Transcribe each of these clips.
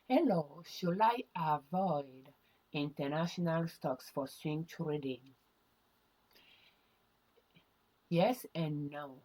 Hello, should I avoid international stocks for swing trading? Yes and no.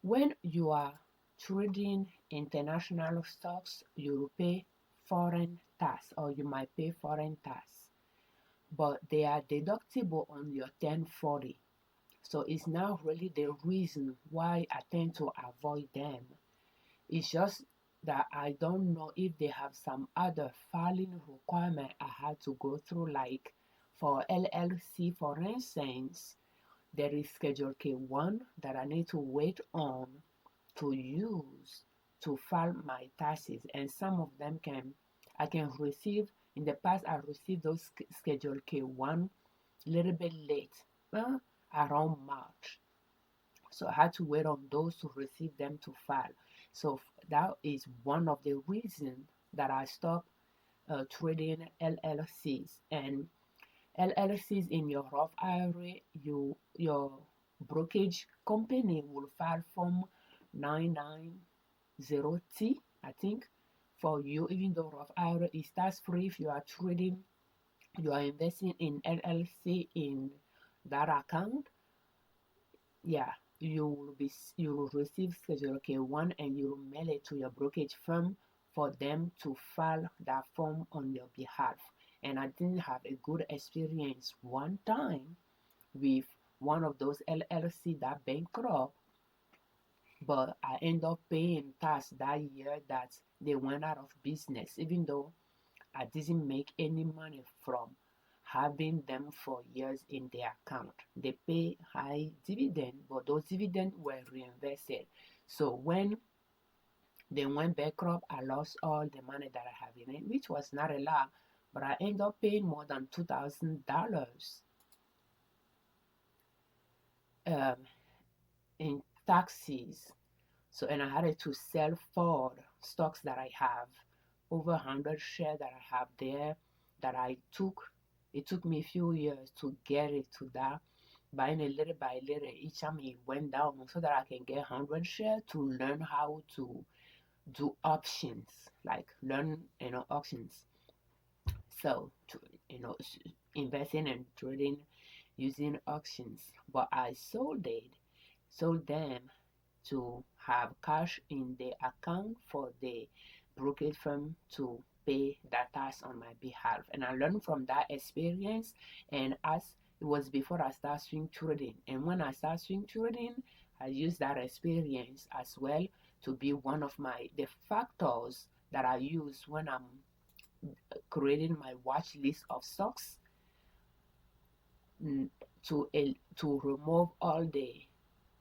When you are trading international stocks, you pay foreign tax or you might pay foreign tax, but they are deductible on your 1040. So it's not really the reason why I tend to avoid them. It's just that I don't know if they have some other filing requirement I had to go through, like for L.L.C, for instance, there is Schedule K1 that I need to wait on to use to file my taxes, and some of them I can receive. In the past, I received those Schedule K1 a little bit late, around March. So I had to wait on those to receive them to file. So that is one of the reasons that I stopped trading L.L.Cs. And L.L.Cs in your Roth IRA, your brokerage company will file Form 990T, I think, for you. Even though Roth IRA is tax free, if you are trading, you are investing in L.L.C in that account, yeah, you will receive Schedule K1 and you will mail it to your brokerage firm for them to file that form on your behalf. And I didn't have a good experience one time with one of those L.L.C that bankrupt, but I end up paying tax that year that they went out of business, even though I didn't make any money from having them for years in their account. They pay high dividend, but those dividends were reinvested. So when they went bankrupt, I lost all the money that I have in it, which was not a lot, but I ended up paying more than $2,000 um, in taxes. So, and I had to sell four stocks that I have, over 100 shares that I have there that I took. It took me a few years to get it to that, buying a little by little. Each time it went down so that I can get 100 shares to learn how to do options, like learn, options. So, investing and trading using auctions. But I sold them to have cash in the account for the brokerage firm to pay that tax on my behalf. And I learned from that experience. And as it was before I started swing trading, and when I started swing trading, I used that experience as well to be one of the factors that I use when I'm creating my watch list of stocks, mm, to remove all the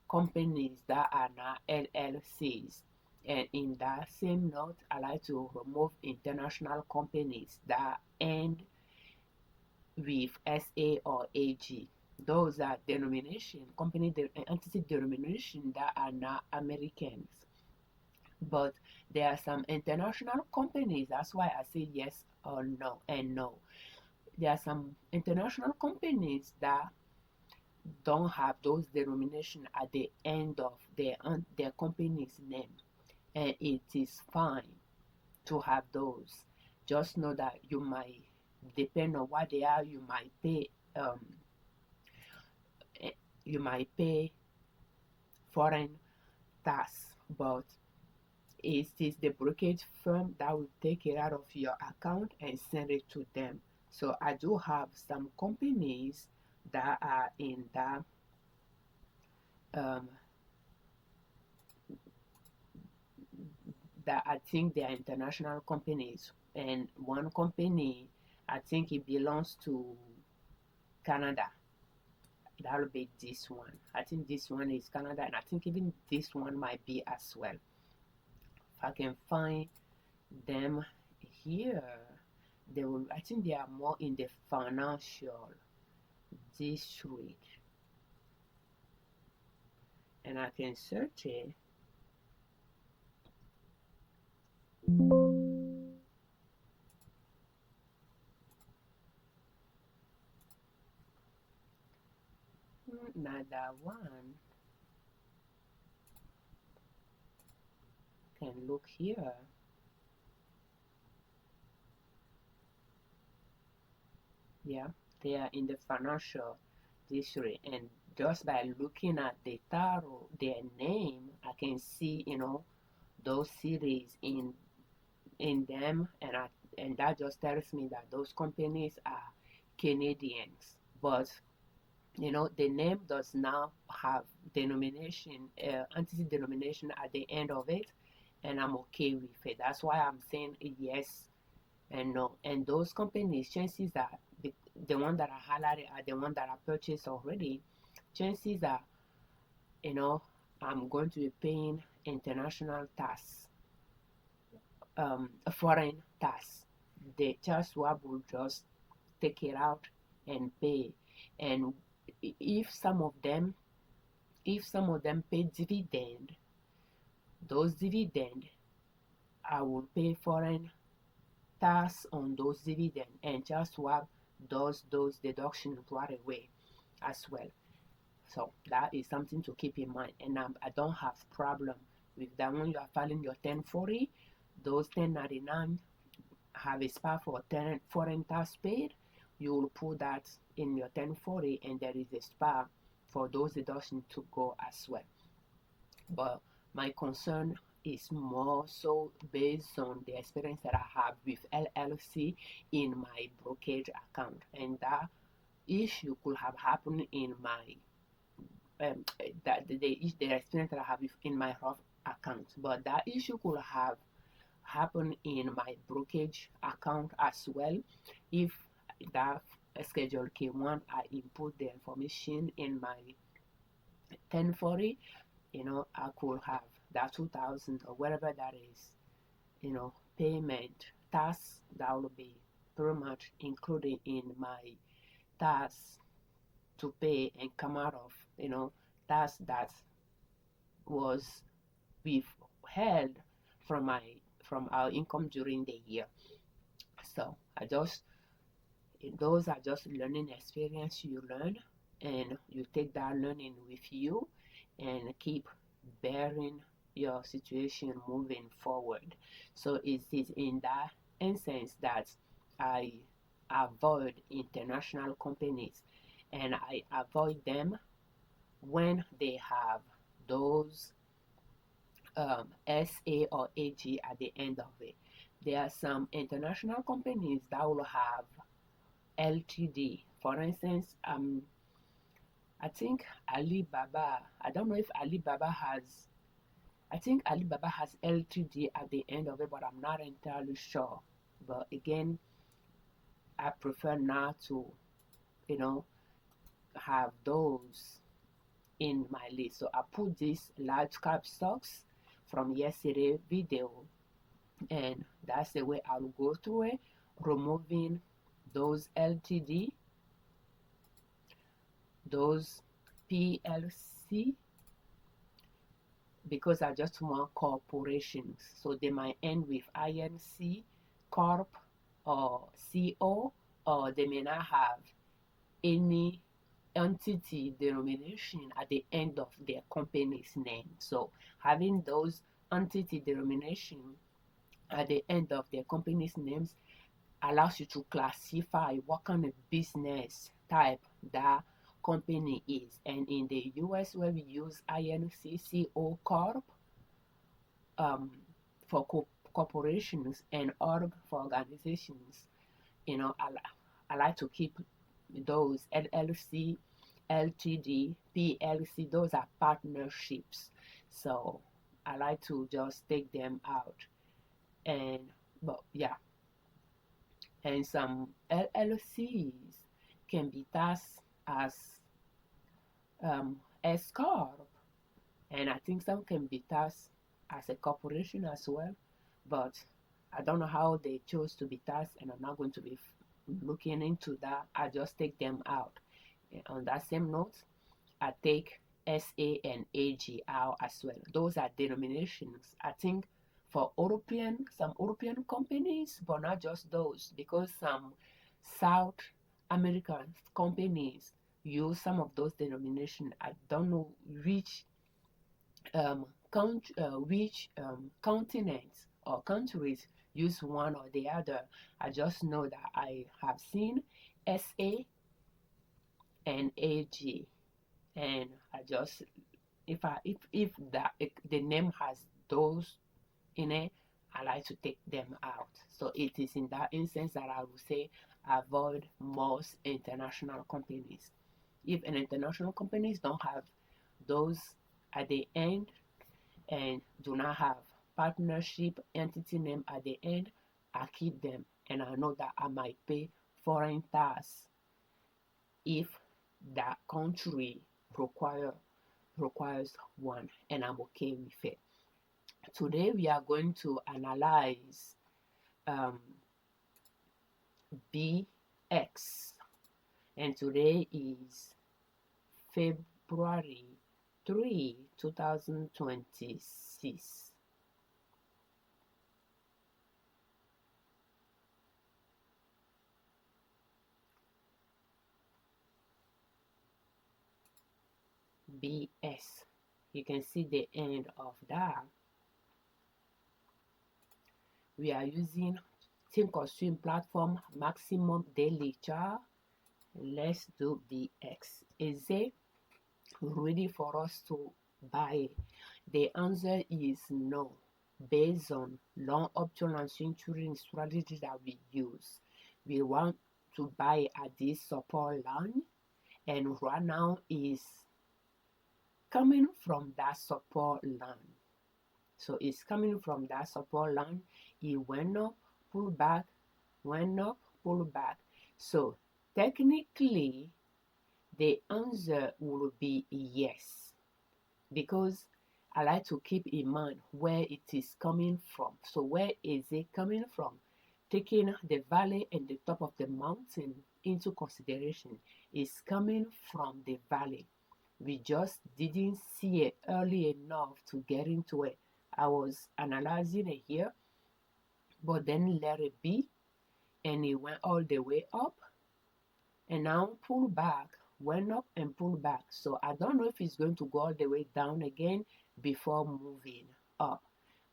companies that are now L.L.Cs. And in that same note, I like to remove international companies that end with SA or AG. Those are entity denomination that are not Americans. But there are some international companies, that's why I say yes or no and no. There are some international companies that don't have those denomination at the end of their company's name, and it is fine to have those. Just know that you might, depend on what they are, um you might pay foreign tax, but it is the brokerage firm that will take it out of your account and send it to them. So I do have some companies that are in that, um, that I think they are international companies. And one company, I think it belongs to Canada. That'll be this one. I think this one is Canada, and I think even this one might be as well. If I can find them here, they will. I think they are more in the financial district, and I can search it. Not that one. Can look here. Yeah, they are in the financial district, and just by looking at the title, their name, I can see, those cities in them, and that just tells me that those companies are Canadians. But the name does now have denomination, entity denomination at the end of it, and I'm okay with it. That's why I'm saying yes and no. And those companies, chances are the one that I highlighted are the one that I purchased already. Chances are, you know, I'm going to be paying international tax, foreign tax. The tax swab will just take it out and pay. And if some of them, pay dividend, those dividend, I will pay foreign tax on those dividend, and just swap those deductions right away as well. So that is something to keep in mind. And I don't have problem with that. When you are filing your 1040, those 1099 have a spot for foreign tax paid. You will put that in your 1040, and there is a spot for those deductions to go as well. But my concern is more so based on the experience that I have with L.L.C in my brokerage account, and that issue could have happened in my that the experience that I have in my Roth account, but that issue could have happened in my brokerage account as well. If that schedule K1, I input the information in my 1040, I could have that 2000 or whatever that is, payment tax that will be pretty much included in my tax to pay and come out of, tax that was withheld from our income during the year. So those are just learning experience you learn, and you take that learning with you and keep bearing your situation moving forward. So it is in that instance that I avoid international companies, and I avoid them when they have those SA or AG at the end of it. There are some international companies that will have LTD. For instance, I think Alibaba. I don't know if Alibaba has. I think Alibaba has LTD at the end of it, but I'm not entirely sure. But again, I prefer not to, have those in my list. So I put these large cap stocks from yesterday video, and that's the way I'll go through it, removing those LTD, those PLC, because I just want corporations. So they might end with INC, Corp, or CO, or they may not have any entity denomination at the end of their company's name. So having those entity denomination at the end of their company's names allows you to classify what kind of business type that company is. And in the US, where we use INCCO Corp for corporations and org for organizations, I like to keep those LLC, LTD, PLC. Those are partnerships. So I like to just take them out. But yeah, and some LLCs can be taxed as S corp, and I think some can be taxed as a corporation as well. But I don't know how they chose to be taxed, and I'm not going to be looking into that. I just take them out. And on that same note, I take SA and AG out as well. Those are denominations. I think for some European companies, but not just those, because some South American companies use some of those denominations. I don't know which continents or countries use one or the other. I just know that I have seen SA and AG. And I just, if that, if the name has those in it, I like to take them out. So it is in that instance that I would say avoid most international companies. If an international companies don't have those at the end and do not have partnership entity name at the end, I keep them, and I know that I might pay foreign tax if that country requires one, and I'm okay with it. Today we are going to analyze BX, and today is February 3, 2026. BS. You can see the end of that. We are using Think or Swim platform maximum daily chart. Let's do BX. Is it ready for us to buy? The answer is no, based on long option and swing trading strategy that we use. We want to buy at this support line, and right now is coming from that support line. So it's coming from that support line. It went up, pull back, went up, pull back. So technically, the answer will be yes, because I like to keep in mind where it is coming from. So where is it coming from? Taking the valley and the top of the mountain into consideration, is coming from the valley. We just didn't see it early enough to get into it. I was analyzing it here, but then let it be, and it went all the way up, and now pull back, went up and pull back. So I don't know if it's going to go all the way down again before moving up,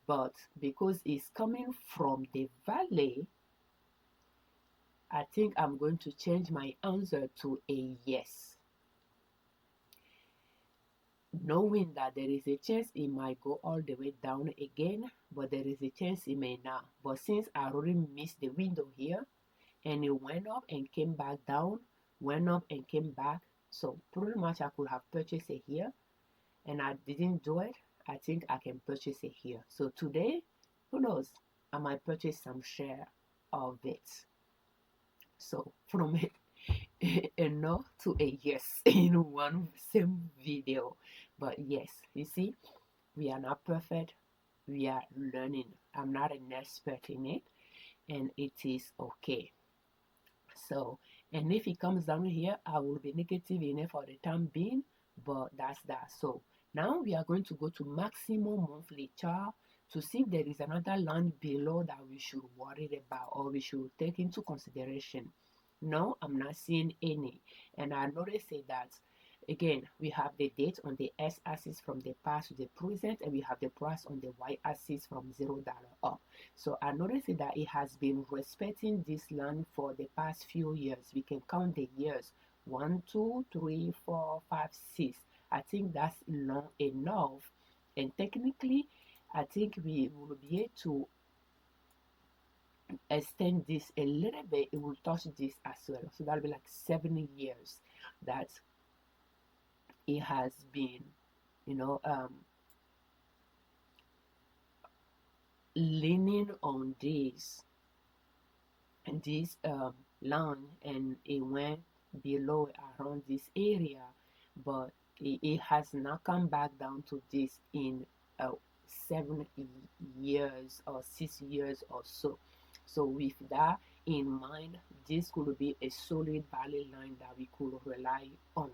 but because it's coming from the valley, I think I'm going to change my answer to a yes, knowing that there is a chance it might go all the way down again, but there is a chance it may not. But since I already missed the window here, and it went up and came back down, went up and came back, so pretty much I could have purchased it here, and I didn't do it. I think I can purchase it here. So today, who knows, I might purchase some share of it. So from a no to a yes in one same video. But yes, you see, we are not perfect, we are learning. I'm not an expert in it, and it is okay. So, and if it comes down here, I will be negative in it for the time being, but that's that. So now we are going to go to maximum monthly chart to see if there is another line below that we should worry about or we should take into consideration. No, I'm not seeing any. And I noticed that again, we have the date on the x-axis from the past to the present, and we have the price on the y-axis from $0 up. So I noticed that it has been respecting this line for the past few years. We can count the years: 1, 2, 3, 4, 5, 6. I think that's long enough, and technically I think we will be able to extend this a little bit. It will touch this as well, so that'll be like 7 years that it has been, you know, leaning on this line, and it went below around this area, but it has not come back down to this in 7 years or 6 years or so. So with that in mind, this could be a solid value line that we could rely on.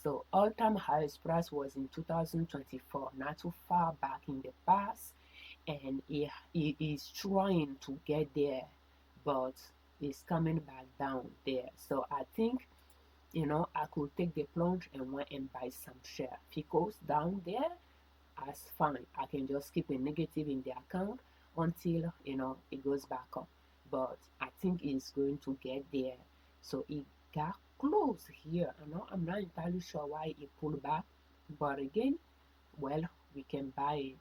So all-time highest price was in 2024, not too far back in the past, and it is trying to get there, but it's coming back down there. So I think, you know, I could take the plunge and went and buy some share. If it goes down there, as fine. I can just keep a negative in the account until, you know, it goes back up. but I think it's going to get there. So it got close here. I'm not entirely sure why it pulled back, but again, well, we can buy it.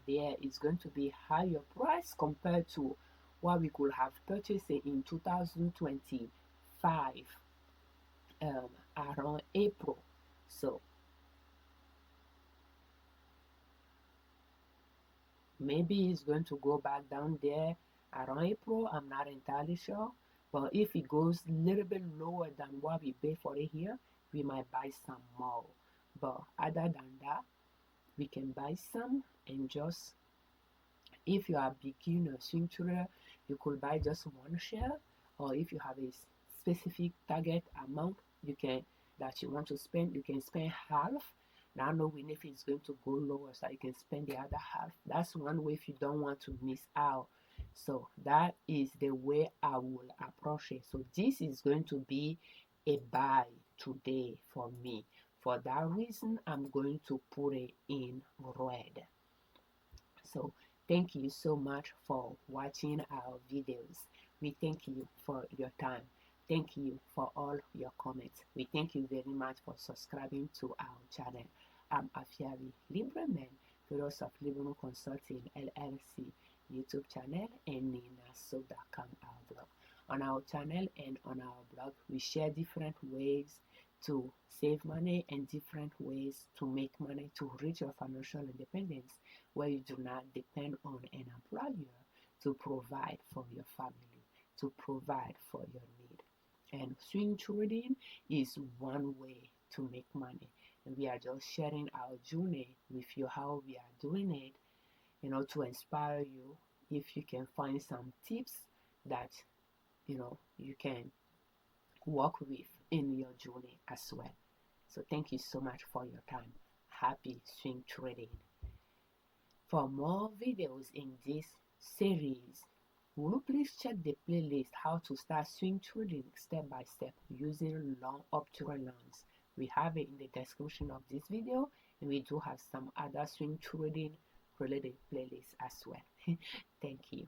There is going to be higher price compared to what we could have purchased it in 2025, around April. So maybe it's going to go back down there around April. I'm not entirely sure. But if it goes a little bit lower than what we pay for it here, we might buy some more. But other than that, we can buy some and just, if you are a beginner swing trader, you could buy just one share, or if you have a specific target amount you can that you want to spend, you can spend half. Now knowing if it's going to go lower, so you can spend the other half. That's one way if you don't want to miss out. So that is the way I will approach it. So this is going to be a buy today for me. For that reason, I'm going to put it in red. So thank you so much for watching our videos. We thank you for your time. Thank you for all your comments. We thank you very much for subscribing to our channel. I'm Afiavi Liberman, Fellows of Liberman Consulting L.L.C. YouTube channel and ninaso.com our blog. On our channel and on our blog, we share different ways to save money and different ways to make money to reach your financial independence, where you do not depend on an employer to provide for your family, to provide for your need. And swing trading is one way to make money. And we are just sharing our journey with you, how we are doing it, to inspire you. If you can find some tips that, you can work with in your journey as well. So thank you so much for your time. Happy swing trading. For more videos in this series, will you please check the playlist How to Start Swing Trading Step by Step using long Uptrend loans. We have it in the description of this video, and we do have some other swing trading related playlists as well. Thank you.